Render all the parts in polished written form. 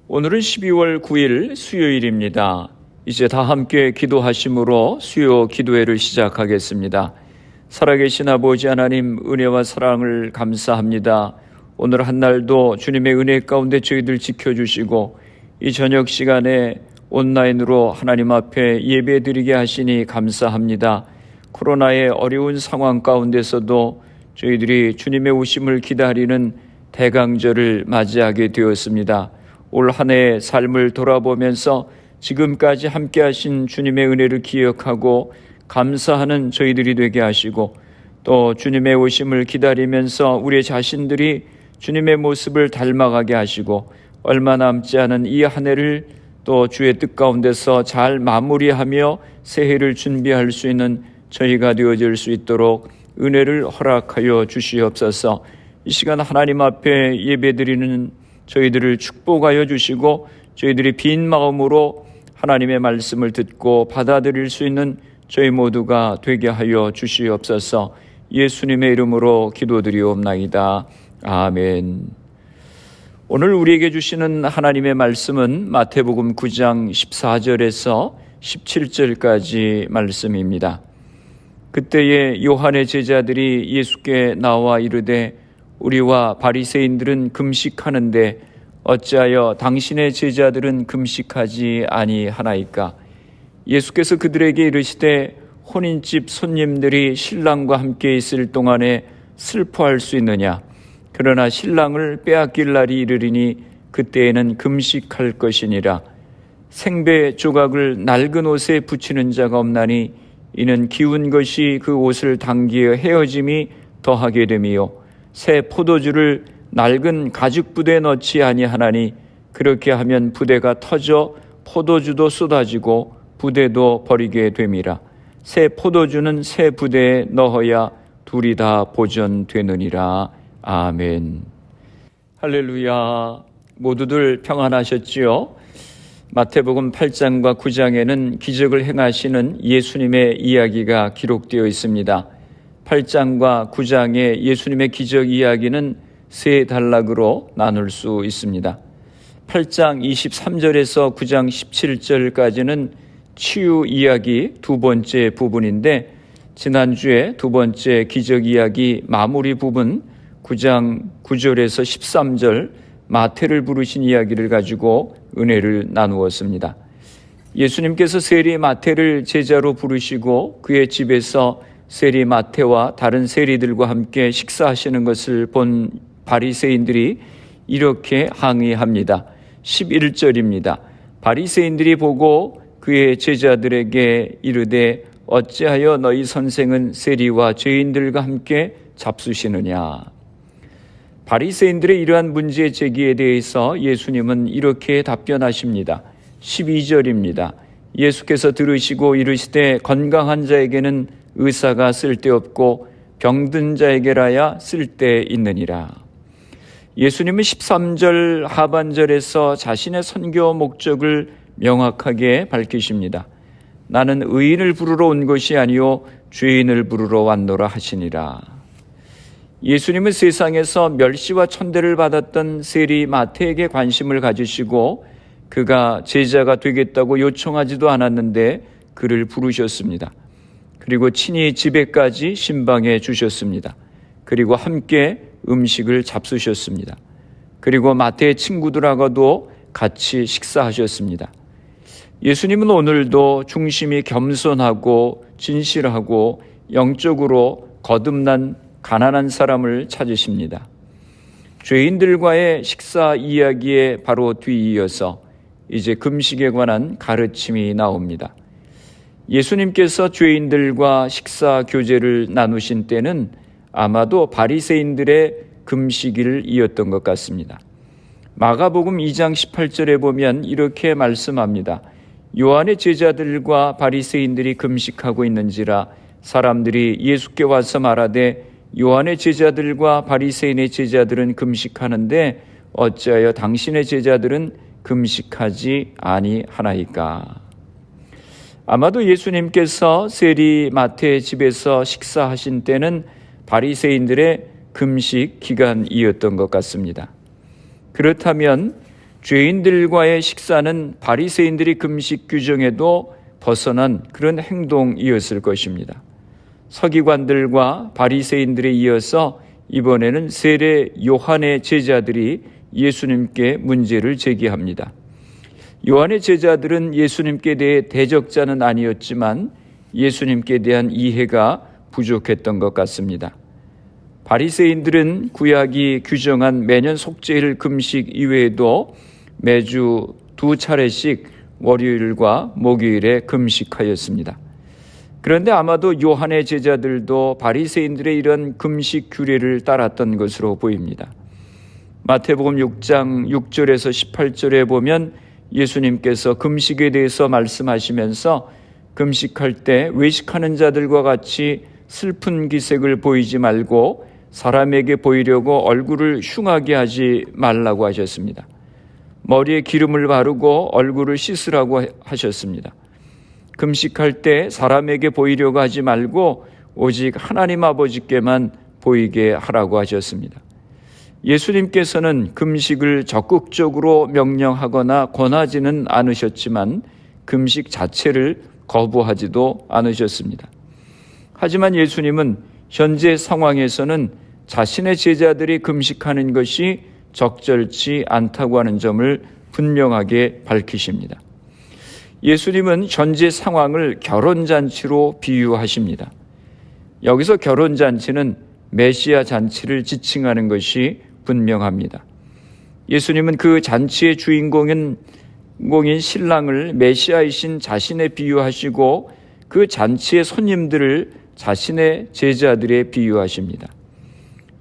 오늘은 12월 9일 수요일입니다. 이제 다 함께 기도하심으로 수요 기도회를 시작하겠습니다. 살아계신 아버지 하나님, 은혜와 사랑을 감사합니다. 오늘 한 날도 주님의 은혜 가운데 저희들 지켜주시고 이 저녁 시간에 온라인으로 하나님 앞에 예배드리게 하시니 감사합니다. 코로나의 어려운 상황 가운데서도 저희들이 주님의 오심을 기다리는 대강절을 맞이하게 되었습니다. 올 한 해의 삶을 돌아보면서 지금까지 함께 하신 주님의 은혜를 기억하고 감사하는 저희들이 되게 하시고, 또 주님의 오심을 기다리면서 우리 자신들이 주님의 모습을 닮아가게 하시고, 얼마 남지 않은 이 한 해를 또 주의 뜻 가운데서 잘 마무리하며 새해를 준비할 수 있는 저희가 되어질 수 있도록 은혜를 허락하여 주시옵소서. 이 시간 하나님 앞에 예배드리는 저희들을 축복하여 주시고, 저희들이 빈 마음으로 하나님의 말씀을 듣고 받아들일 수 있는 저희 모두가 되게 하여 주시옵소서. 예수님의 이름으로 기도드리옵나이다. 아멘. 오늘 우리에게 주시는 하나님의 말씀은 마태복음 9장 14절에서 17절까지 말씀입니다. 그때에 요한의 제자들이 예수께 나와 이르되 우리와 바리새인들은 금식하는데 어찌하여 당신의 제자들은 금식하지 아니하나이까? 예수께서 그들에게 이르시되 혼인집 손님들이 신랑과 함께 있을 동안에 슬퍼할 수 있느냐? 그러나 신랑을 빼앗길 날이 이르리니 그때에는 금식할 것이니라. 생배 조각을 낡은 옷에 붙이는 자가 없나니 이는 기운 것이 그 옷을 당기어 헤어짐이 더하게 됨이요 새 포도주를 낡은 가죽 부대에 넣지 아니하나니 그렇게 하면 부대가 터져 포도주도 쏟아지고 부대도 버리게 됨이라. 새 포도주는 새 부대에 넣어야 둘이 다 보존되느니라. 아멘. 할렐루야. 모두들 평안하셨지요? 마태복음 8장과 9장에는 기적을 행하시는 예수님의 이야기가 기록되어 있습니다. 8장과 9장의 예수님의 기적 이야기는 세 단락으로 나눌 수 있습니다. 8장 23절에서 9장 17절까지는 치유 이야기 두 번째 부분인데, 지난주에 두 번째 기적 이야기 마무리 부분 9장 9절에서 13절 마태를 부르신 이야기를 가지고 은혜를 나누었습니다. 예수님께서 세리 마태를 제자로 부르시고 그의 집에서 세리 마태와 다른 세리들과 함께 식사하시는 것을 본 바리새인들이 이렇게 항의합니다. 11절입니다. 바리새인들이 보고 그의 제자들에게 이르되 어찌하여 너희 선생은 세리와 죄인들과 함께 잡수시느냐? 바리새인들의 이러한 문제 제기에 대해서 예수님은 이렇게 답변하십니다. 12절입니다. 예수께서 들으시고 이르시되 건강한 자에게는 의사가 쓸데없고 병든 자에게라야 쓸데있느니라. 예수님은 13절 하반절에서 자신의 선교 목적을 명확하게 밝히십니다. 나는 의인을 부르러 온 것이 아니요 죄인을 부르러 왔노라 하시니라. 예수님은 세상에서 멸시와 천대를 받았던 세리 마태에게 관심을 가지시고 그가 제자가 되겠다고 요청하지도 않았는데 그를 부르셨습니다. 그리고 친히 집에까지 신방해 주셨습니다. 그리고 함께 음식을 잡수셨습니다. 그리고 마태의 친구들하고도 같이 식사하셨습니다. 예수님은 오늘도 중심이 겸손하고 진실하고 영적으로 거듭난 가난한 사람을 찾으십니다. 죄인들과의 식사 이야기에 바로 뒤이어서 이제 금식에 관한 가르침이 나옵니다. 예수님께서 죄인들과 식사 교제를 나누신 때는 아마도 바리새인들의 금식일이었던 것 같습니다. 마가복음 2장 18절에 보면 이렇게 말씀합니다. 요한의 제자들과 바리새인들이 금식하고 있는지라 사람들이 예수께 와서 말하되 요한의 제자들과 바리새인의 제자들은 금식하는데 어찌하여 당신의 제자들은 금식하지 아니하나이까? 아마도 예수님께서 세리 마태의 집에서 식사하신 때는 바리새인들의 금식 기간이었던 것 같습니다. 그렇다면 죄인들과의 식사는 바리새인들이 금식 규정에도 벗어난 그런 행동이었을 것입니다. 서기관들과 바리새인들에 이어서 이번에는 세례 요한의 제자들이 예수님께 문제를 제기합니다. 요한의 제자들은 예수님께 대해 대적자는 아니었지만 예수님께 대한 이해가 부족했던 것 같습니다. 바리새인들은 구약이 규정한 매년 속죄일 금식 이외에도 매주 2차례씩 월요일과 목요일에 금식하였습니다. 그런데 아마도 요한의 제자들도 바리새인들의 이런 금식 규례를 따랐던 것으로 보입니다. 마태복음 6장 6절에서 18절에 보면 예수님께서 금식에 대해서 말씀하시면서 금식할 때 외식하는 자들과 같이 슬픈 기색을 보이지 말고 사람에게 보이려고 얼굴을 흉하게 하지 말라고 하셨습니다. 머리에 기름을 바르고 얼굴을 씻으라고 하셨습니다. 금식할 때 사람에게 보이려고 하지 말고 오직 하나님 아버지께만 보이게 하라고 하셨습니다. 예수님께서는 금식을 적극적으로 명령하거나 권하지는 않으셨지만 금식 자체를 거부하지도 않으셨습니다. 하지만 예수님은 현재 상황에서는 자신의 제자들이 금식하는 것이 적절치 않다고 하는 점을 분명하게 밝히십니다. 예수님은 현재 상황을 결혼잔치로 비유하십니다. 여기서 결혼잔치는 메시아 잔치를 지칭하는 것이 분명합니다. 예수님은 그 잔치의 주인공인 신랑을 메시아이신 자신에 비유하시고 그 잔치의 손님들을 자신의 제자들에 비유하십니다.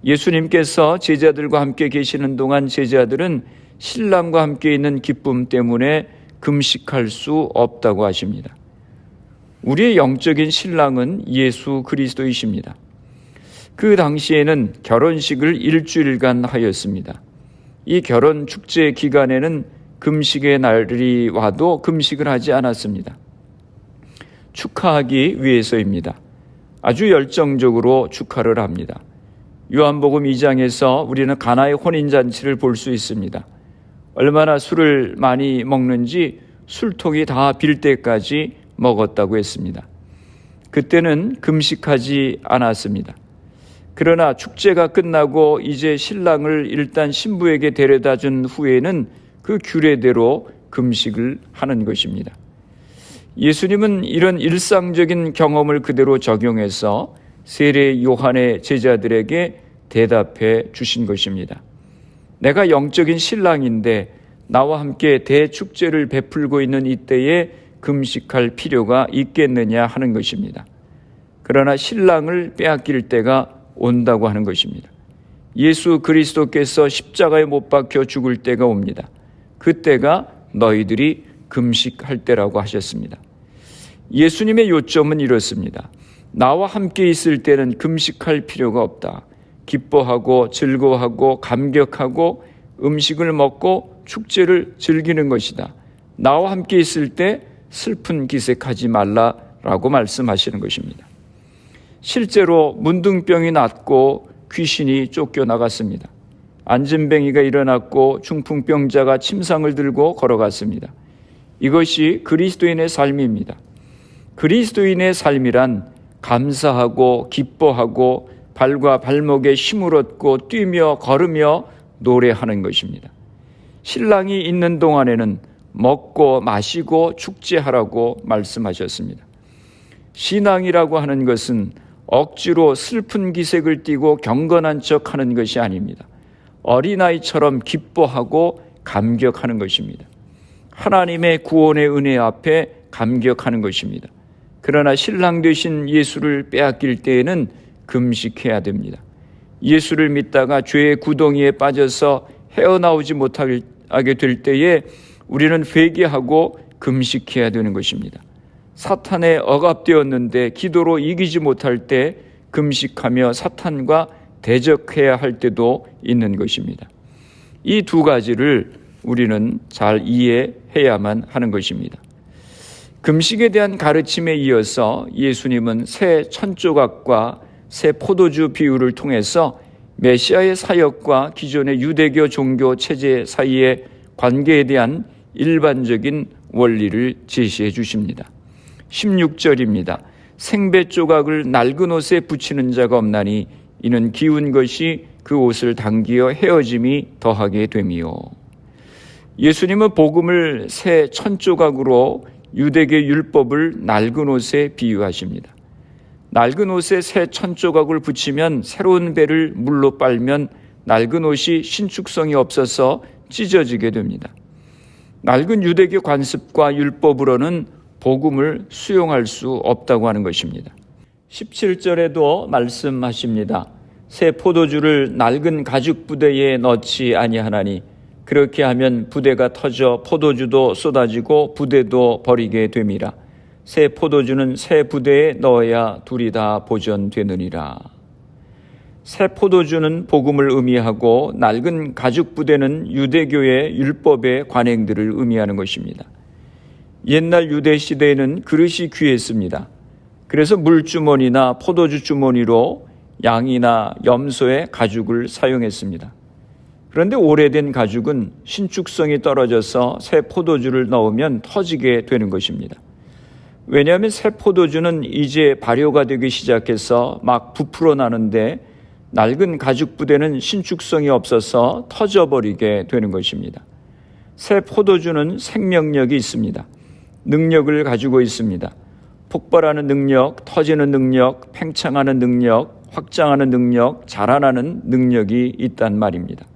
예수님께서 제자들과 함께 계시는 동안 제자들은 신랑과 함께 있는 기쁨 때문에 금식할 수 없다고 하십니다. 우리의 영적인 신랑은 예수 그리스도이십니다. 그 당시에는 결혼식을 일주일간 하였습니다. 이 결혼 축제 기간에는 금식의 날이 와도 금식을 하지 않았습니다. 축하하기 위해서입니다. 아주 열정적으로 축하를 합니다. 요한복음 2장에서 우리는 가나의 혼인잔치를 볼 수 있습니다. 얼마나 술을 많이 먹는지 술통이 다 빌 때까지 먹었다고 했습니다. 그때는 금식하지 않았습니다. 그러나 축제가 끝나고 이제 신랑을 일단 신부에게 데려다 준 후에는 그 규례대로 금식을 하는 것입니다. 예수님은 이런 일상적인 경험을 그대로 적용해서 세례 요한의 제자들에게 대답해 주신 것입니다. 내가 영적인 신랑인데 나와 함께 대축제를 베풀고 있는 이때에 금식할 필요가 있겠느냐 하는 것입니다. 그러나 신랑을 빼앗길 때가 온다고 하는 것입니다. 예수 그리스도께서 십자가에 못 박혀 죽을 때가 옵니다. 그때가 너희들이 금식할 때라고 하셨습니다. 예수님의 요점은 이렇습니다. 나와 함께 있을 때는 금식할 필요가 없다. 기뻐하고 즐거워하고 감격하고 음식을 먹고 축제를 즐기는 것이다. 나와 함께 있을 때 슬픈 기색하지 말라라고 말씀하시는 것입니다. 실제로 문둥병이 낫고 귀신이 쫓겨나갔습니다. 안진뱅이가 일어났고 중풍병자가 침상을 들고 걸어갔습니다. 이것이 그리스도인의 삶입니다. 그리스도인의 삶이란 감사하고 기뻐하고 발과 발목에 힘을 얻고 뛰며 걸으며 노래하는 것입니다. 신랑이 있는 동안에는 먹고 마시고 축제하라고 말씀하셨습니다. 신앙이라고 하는 것은 억지로 슬픈 기색을 띠고 경건한 척하는 것이 아닙니다. 어린아이처럼 기뻐하고 감격하는 것입니다. 하나님의 구원의 은혜 앞에 감격하는 것입니다. 그러나 신랑 되신 예수를 빼앗길 때에는 금식해야 됩니다. 예수를 믿다가 죄의 구덩이에 빠져서 헤어나오지 못하게 될 때에 우리는 회개하고 금식해야 되는 것입니다. 사탄에 억압되었는데 기도로 이기지 못할 때 금식하며 사탄과 대적해야 할 때도 있는 것입니다. 이 두 가지를 우리는 잘 이해해야만 하는 것입니다. 금식에 대한 가르침에 이어서 예수님은 새 천조각과 새 포도주 비유를 통해서 메시아의 사역과 기존의 유대교 종교 체제 사이의 관계에 대한 일반적인 원리를 제시해 주십니다. 16절입니다. 생배 조각을 낡은 옷에 붙이는 자가 없나니 이는 기운 것이 그 옷을 당기어 헤어짐이 더하게 됨이요. 예수님은 복음을 새 천조각으로 유대계 율법을 낡은 옷에 비유하십니다. 낡은 옷에 새 천조각을 붙이면 새로운 배를 물로 빨면 낡은 옷이 신축성이 없어서 찢어지게 됩니다. 낡은 유대교 관습과 율법으로는 복음을 수용할 수 없다고 하는 것입니다. 17절에도 말씀하십니다. 새 포도주를 낡은 가죽 부대에 넣지 아니하나니 그렇게 하면 부대가 터져 포도주도 쏟아지고 부대도 버리게 됨이라. 새 포도주는 새 부대에 넣어야 둘이 다 보존되느니라. 새 포도주는 복음을 의미하고 낡은 가죽 부대는 유대교의 율법의 관행들을 의미하는 것입니다. 옛날 유대 시대에는 그릇이 귀했습니다. 그래서 물주머니나 포도주 주머니로 양이나 염소의 가죽을 사용했습니다. 그런데 오래된 가죽은 신축성이 떨어져서 새 포도주를 넣으면 터지게 되는 것입니다. 왜냐하면 새 포도주는 이제 발효가 되기 시작해서 막 부풀어 나는데 낡은 가죽 부대는 신축성이 없어서 터져버리게 되는 것입니다. 새 포도주는 생명력이 있습니다. 능력을 가지고 있습니다. 폭발하는 능력, 터지는 능력, 팽창하는 능력, 확장하는 능력, 자라나는 능력이 있단 말입니다.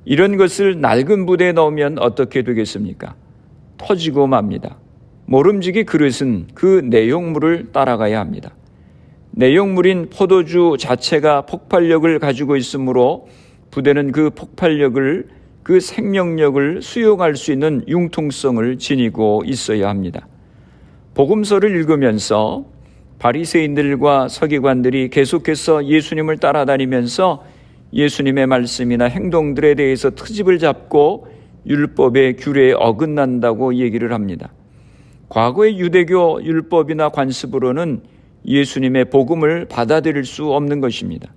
이런 것을 낡은 부대에 넣으면 어떻게 되겠습니까? 터지고 맙니다. 모름지기 그릇은 그 내용물을 따라가야 합니다. 내용물인 포도주 자체가 폭발력을 가지고 있으므로 부대는 그 폭발력을, 그 생명력을 수용할 수 있는 융통성을 지니고 있어야 합니다. 복음서를 읽으면서 바리새인들과 서기관들이 계속해서 예수님을 따라다니면서 예수님의 말씀이나 행동들에 대해서 트집을 잡고 율법의 규례에 어긋난다고 얘기를 합니다. 과거의 유대교 율법이나 관습으로는 예수님의 복음을 받아들일 수 없는 것입니다.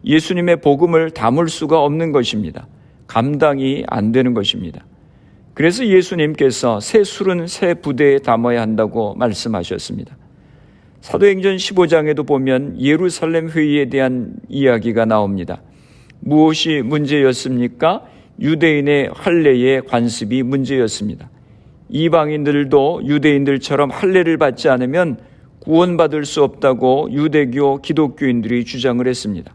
예수님의 복음을 담을 수가 없는 것입니다. 감당이 안 되는 것입니다. 그래서 예수님께서 새 술은 새 부대에 담아야 한다고 말씀하셨습니다. 사도행전 15장에도 보면 예루살렘 회의에 대한 이야기가 나옵니다. 무엇이 문제였습니까? 유대인의 할례의 관습이 문제였습니다. 이방인들도 유대인들처럼 할례를 받지 않으면 구원받을 수 없다고 유대교 기독교인들이 주장을 했습니다.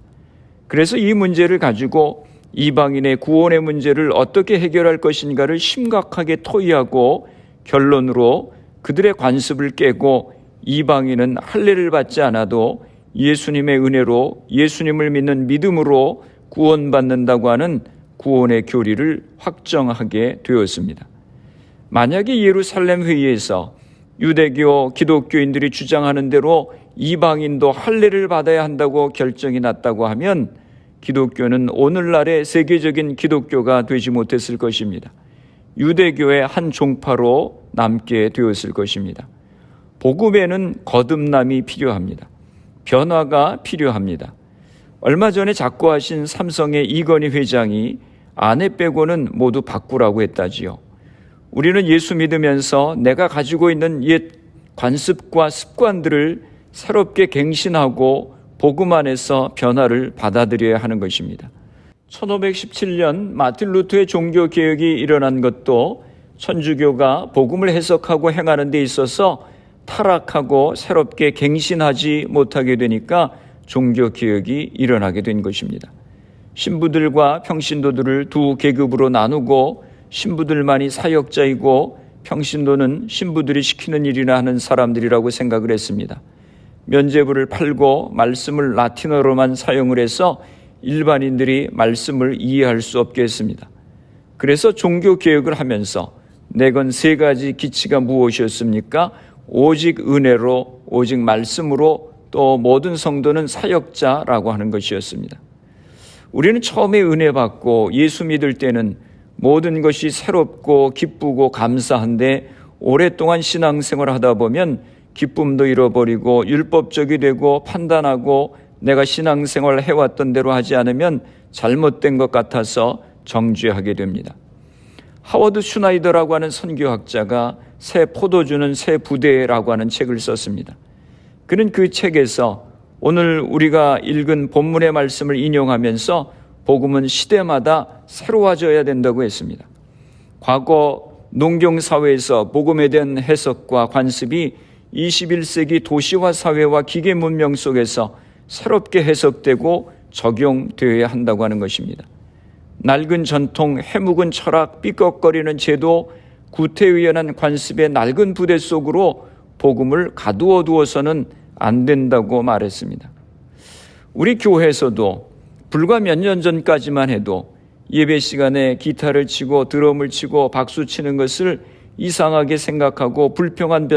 그래서 이 문제를 가지고 이방인의 구원의 문제를 어떻게 해결할 것인가를 심각하게 토의하고 결론으로 그들의 관습을 깨고 이방인은 할례를 받지 않아도 예수님의 은혜로 예수님을 믿는 믿음으로 구원받는다고 하는 구원의 교리를 확정하게 되었습니다. 만약에 예루살렘 회의에서 유대교 기독교인들이 주장하는 대로 이방인도 할례를 받아야 한다고 결정이 났다고 하면 기독교는 오늘날의 세계적인 기독교가 되지 못했을 것입니다. 유대교의 한 종파로 남게 되었을 것입니다. 복음에는 거듭남이 필요합니다. 변화가 필요합니다. 얼마 전에 작고하신 삼성의 이건희 회장이 아내 빼고는 모두 바꾸라고 했다지요. 우리는 예수 믿으면서 내가 가지고 있는 옛 관습과 습관들을 새롭게 갱신하고 복음 안에서 변화를 받아들여야 하는 것입니다. 1517년 마틴 루터의 종교개혁이 일어난 것도 천주교가 복음을 해석하고 행하는 데 있어서 타락하고 새롭게 갱신하지 못하게 되니까 종교개혁이 일어나게 된 것입니다. 신부들과 평신도들을 두 계급으로 나누고 신부들만이 사역자이고 평신도는 신부들이 시키는 일이나 하는 사람들이라고 생각을 했습니다. 면죄부를 팔고 말씀을 라틴어로만 사용을 해서 일반인들이 말씀을 이해할 수 없게 했습니다. 그래서 종교개혁을 하면서 내건 세 가지 기치가 무엇이었습니까? 오직 은혜로, 오직 말씀으로, 또 모든 성도는 사역자라고 하는 것이었습니다. 우리는 처음에 은혜 받고 예수 믿을 때는 모든 것이 새롭고 기쁘고 감사한데 오랫동안 신앙생활을 하다 보면 기쁨도 잃어버리고 율법적이 되고 판단하고 내가 신앙생활을 해왔던 대로 하지 않으면 잘못된 것 같아서 정죄하게 됩니다. 하워드 슈나이더라고 하는 선교학자가 새 포도주는 새 부대라고 하는 책을 썼습니다. 그는 그 책에서 오늘 우리가 읽은 본문의 말씀을 인용하면서 복음은 시대마다 새로워져야 된다고 했습니다. 과거 농경사회에서 복음에 대한 해석과 관습이 21세기 도시화 사회와 기계 문명 속에서 새롭게 해석되고 적용되어야 한다고 하는 것입니다. 낡은 전통, 해묵은 철학, 삐걱거리는 제도, 구태의연한 관습의 낡은 부대 속으로 복음을 가두어 두어서는 안 된다고 말했습니다. 우리 교회에서도 불과 몇 년 전까지만 해도 예배 시간에 기타를 치고 드럼을 치고 박수 치는 것을 이상하게 생각하고 불평한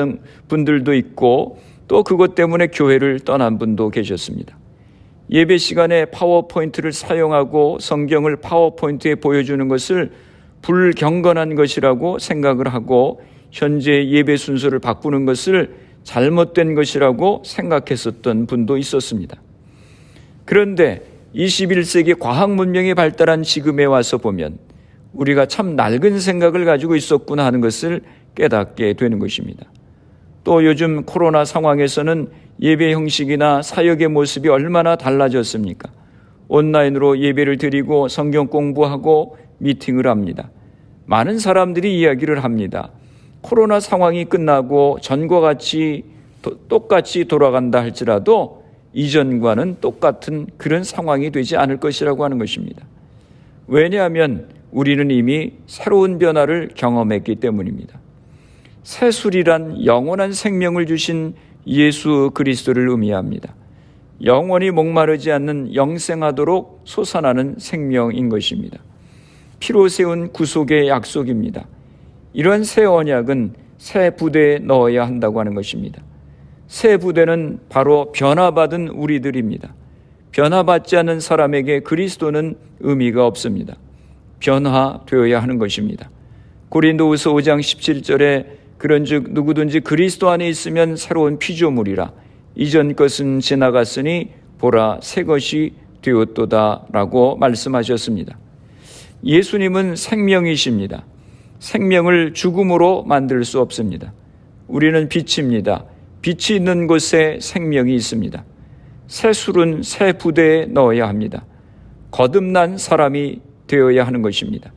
분들도 있고 또 그것 때문에 교회를 떠난 분도 계셨습니다. 예배 시간에 파워포인트를 사용하고 성경을 파워포인트에 보여주는 것을 불경건한 것이라고 생각을 하고 현재 예배 순서를 바꾸는 것을 잘못된 것이라고 생각했었던 분도 있었습니다. 그런데 21세기 과학 문명이 발달한 지금에 와서 보면 우리가 참 낡은 생각을 가지고 있었구나 하는 것을 깨닫게 되는 것입니다. 또 요즘 코로나 상황에서는 예배 형식이나 사역의 모습이 얼마나 달라졌습니까? 온라인으로 예배를 드리고 성경 공부하고 미팅을 합니다. 많은 사람들이 이야기를 합니다. 코로나 상황이 끝나고 전과 같이 똑같이 돌아간다 할지라도 이전과는 똑같은 그런 상황이 되지 않을 것이라고 하는 것입니다. 왜냐하면 우리는 이미 새로운 변화를 경험했기 때문입니다. 새술이란 영원한 생명을 주신 예수 그리스도를 의미합니다. 영원히 목마르지 않는 영생하도록 솟아나는 생명인 것입니다. 피로 세운 구속의 약속입니다. 이런 새 언약은 새 부대에 넣어야 한다고 하는 것입니다. 새 부대는 바로 변화받은 우리들입니다. 변화받지 않는 사람에게 그리스도는 의미가 없습니다. 변화되어야 하는 것입니다. 고린도후서 5장 17절에 그런즉 누구든지 그리스도 안에 있으면 새로운 피조물이라 이전 것은 지나갔으니 보라 새 것이 되었도다라고 말씀하셨습니다. 예수님은 생명이십니다. 생명을 죽음으로 만들 수 없습니다. 우리는 빛입니다. 빛이 있는 곳에 생명이 있습니다. 새 술은 새 부대에 넣어야 합니다. 거듭난 사람이 되어야 하는 것입니다.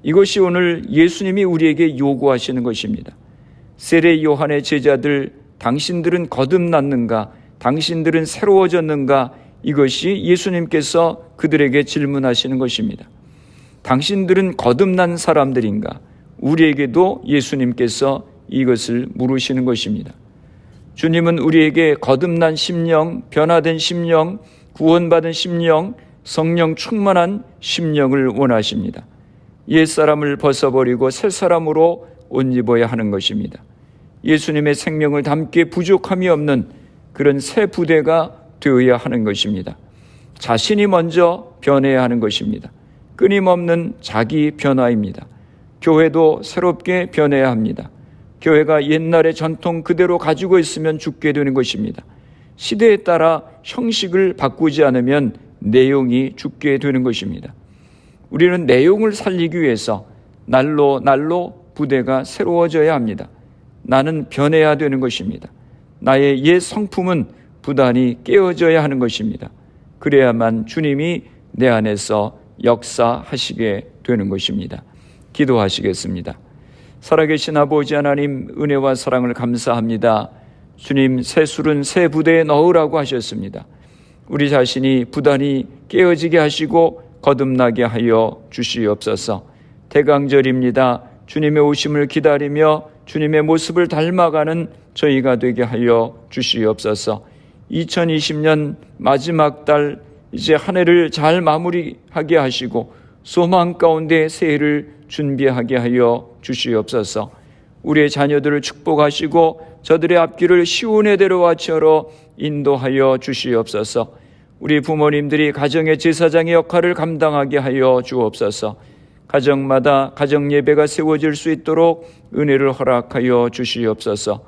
이것이 오늘 예수님이 우리에게 요구하시는 것입니다. 세례 요한의 제자들, 당신들은 거듭났는가? 당신들은 새로워졌는가? 이것이 예수님께서 그들에게 질문하시는 것입니다. 당신들은 거듭난 사람들인가? 우리에게도 예수님께서 이것을 물으시는 것입니다. 주님은 우리에게 거듭난 심령, 변화된 심령, 구원받은 심령, 성령 충만한 심령을 원하십니다. 옛사람을 벗어버리고 새사람으로 옷 입어야 하는 것입니다. 예수님의 생명을 담기에 부족함이 없는 그런 새 부대가 되어야 하는 것입니다. 자신이 먼저 변해야 하는 것입니다. 끊임없는 자기 변화입니다. 교회도 새롭게 변해야 합니다. 교회가 옛날의 전통 그대로 가지고 있으면 죽게 되는 것입니다. 시대에 따라 형식을 바꾸지 않으면 내용이 죽게 되는 것입니다. 우리는 내용을 살리기 위해서 날로 부대가 새로워져야 합니다. 나는 변해야 되는 것입니다. 나의 옛 성품은 부단히 깨어져야 하는 것입니다. 그래야만 주님이 내 안에서 역사하시게 되는 것입니다. 기도하시겠습니다. 살아계신 아버지 하나님, 은혜와 사랑을 감사합니다. 주님, 새 술은 새 부대에 넣으라고 하셨습니다. 우리 자신이 부단히 깨어지게 하시고 거듭나게 하여 주시옵소서. 대강절입니다. 주님의 오심을 기다리며 주님의 모습을 닮아가는 저희가 되게 하여 주시옵소서. 2020년 마지막 달 이제 한 해를 잘 마무리하게 하시고 소망 가운데 새해를 준비하게 하여 주시옵소서. 우리의 자녀들을 축복하시고 저들의 앞길을 시온의 대로와 처로 인도하여 주시옵소서. 우리 부모님들이 가정의 제사장의 역할을 감당하게 하여 주옵소서. 가정마다 가정 예배가 세워질 수 있도록 은혜를 허락하여 주시옵소서.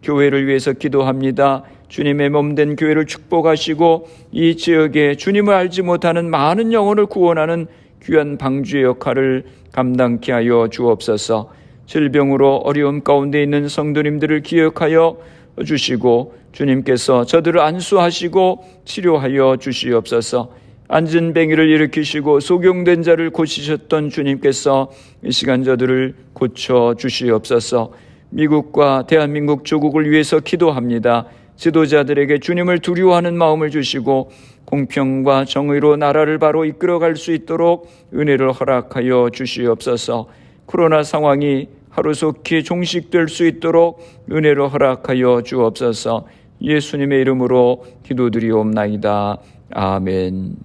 교회를 위해서 기도합니다. 주님의 몸된 교회를 축복하시고 이 지역에 주님을 알지 못하는 많은 영혼을 구원하는 귀한 방주의 역할을 감당케 하여 주옵소서. 질병으로 어려움 가운데 있는 성도님들을 기억하여 주시고 주님께서 저들을 안수하시고 치료하여 주시옵소서. 안진뱅이를 일으키시고 소경된 자를 고치셨던 주님께서 이 시간 저들을 고쳐 주시옵소서. 미국과 대한민국 조국을 위해서 기도합니다. 지도자들에게 주님을 두려워하는 마음을 주시고 공평과 정의로 나라를 바로 이끌어갈 수 있도록 은혜를 허락하여 주시옵소서. 코로나 상황이 하루속히 종식될 수 있도록 은혜를 허락하여 주옵소서. 예수님의 이름으로 기도드리옵나이다. 아멘.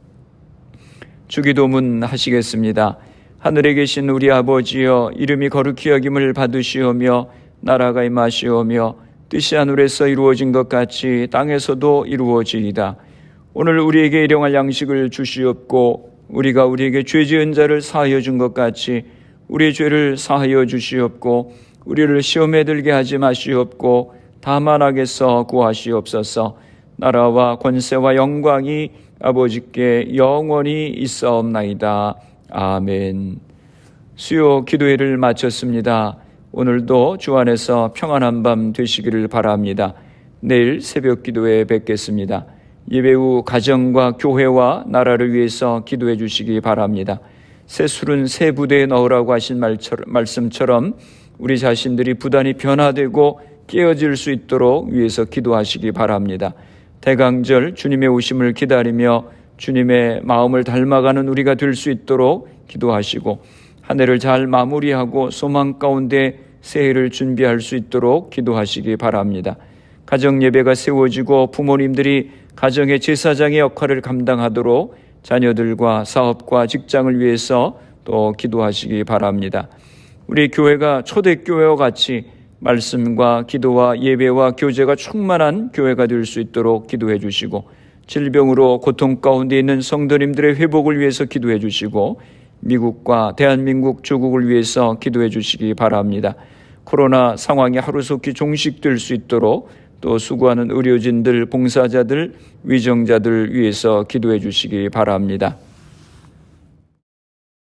주기도문 하시겠습니다. 하늘에 계신 우리 아버지여, 이름이 거룩히 여김을 받으시오며 나라가 임하시오며 뜻이 하늘에서 이루어진 것 같이 땅에서도 이루어지이다. 오늘 우리에게 일용할 양식을 주시옵고 우리가 우리에게 죄 지은 자를 사하여 준 것 같이 우리의 죄를 사하여 주시옵고 우리를 시험에 들게 하지 마시옵고 다만 악에서 구하시옵소서. 나라와 권세와 영광이 아버지께 영원히 있사옵나이다. 아멘. 수요 기도회를 마쳤습니다. 오늘도 주 안에서 평안한 밤 되시기를 바랍니다. 내일 새벽 기도회 뵙겠습니다. 예배 후 가정과 교회와 나라를 위해서 기도해 주시기 바랍니다. 새 술은 새 부대에 넣으라고 하신 말씀처럼 우리 자신들이 부단히 변화되고 깨어질 수 있도록 위해서 기도하시기 바랍니다. 대강절 주님의 오심을 기다리며 주님의 마음을 닮아가는 우리가 될 수 있도록 기도하시고 한 해를 잘 마무리하고 소망 가운데 새해를 준비할 수 있도록 기도하시기 바랍니다. 가정 예배가 세워지고 부모님들이 가정의 제사장의 역할을 감당하도록 자녀들과 사업과 직장을 위해서 또 기도하시기 바랍니다. 우리 교회가 초대교회와 같이 말씀과 기도와 예배와 교제가 충만한 교회가 될 수 있도록 기도해 주시고 질병으로 고통 가운데 있는 성도님들의 회복을 위해서 기도해 주시고 미국과 대한민국 조국을 위해서 기도해 주시기 바랍니다. 코로나 상황이 하루속히 종식될 수 있도록 또 수고하는 의료진들, 봉사자들, 위정자들 위해서 기도해 주시기 바랍니다.